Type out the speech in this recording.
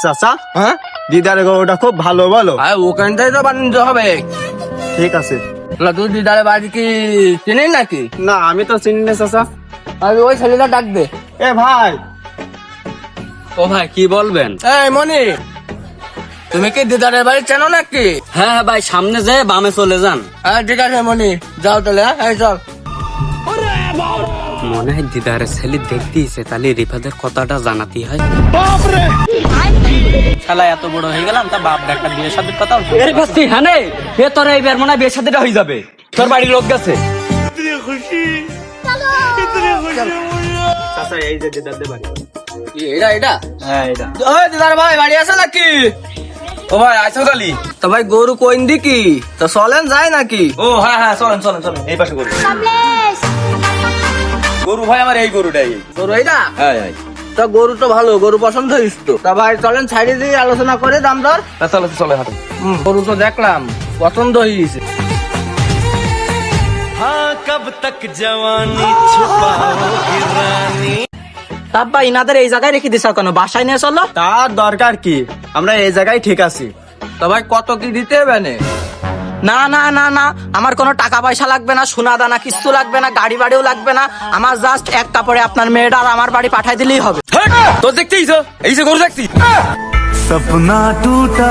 চাচা, হ্যাঁ দিদারে গরুটা খুব ভালো বলো। ওখানটাই তো বাণিজ্য হবে। ঠিক আছে। তুই দিদারের বাড়ি কি চিনিস নাকি? না, আমি তো চিনি না চাচা। আমি ওই ছেলেটা ডাকবে। এ ভাই। ও ভাই কি বলবেন? এই মনি, তুমি কি দিদারের বাড়ি চেনো নাকি? হ্যাঁ ভাই, সামনে যে বামে চলে যান। হ্যাঁ ঠিক আছে মনি, যাও তাহলে। হ্যাঁ চল। মনে হয় দিদারের ছেলে দেখতেইছে, তাহলে রিফাদের কথাটা জানাতেই হয়। শালা এত বড় হয়ে গেলাম, তা বাপ ডাক্তার বিয়ের সাথে কথা এর ভাস্তি। হ্যাঁ নে, এ তোর এইবার মনে হয় বিয়ের সাথেটা হয়ে যাবে। তোর বাড়ির লোক গেছে। চাচা, এই যে দিদারদের বাড়ি। এটা হ্যাঁ, এটা। ওই দিদার ভাই বাড়ি আছে নাকি? ও ভাই আইসো তালি। তো ভাই গরু কোন দিকি? তো চলেন যায় নাকি? ও হ্যাঁ হ্যাঁ, চলেন চলেন চলেন, এই পাশে গরু। গরু ভাই আমার এই গরুটাই। গরু এইটা? হ্যাঁ হ্যাঁ, তো গরু তো ভালো, গরু পছন্দ হয়েছে তো। তা ভাই চলেন সাইডে দিয়ে আলোচনা করে দাম দর। চলে চলে হাঁটো। গরু তো দেখলাম পছন্দ হয়েছে। তাব্বা ইনাদের এই জায়গায় রেখে দিছ কেন? বাসায় নিয়ে চলো। তার দরকার কি, আমরা এই জায়গায় ঠিক আছি। তো ভাই কত কি দিতে হবে? না না না না, আমার কোনো টাকা পয়সা লাগবে না, সোনা দানা কিচ্ছু লাগবে না, গাড়ি বাড়িও লাগবে না। আমার জাস্ট এক কাপড়ে আপনার মেয়েটা আর আমার বাড়ি পাঠাই দিলেই হবে। তোর দেখতেইছ, এই যে গরু দেখছি। सपना टूटा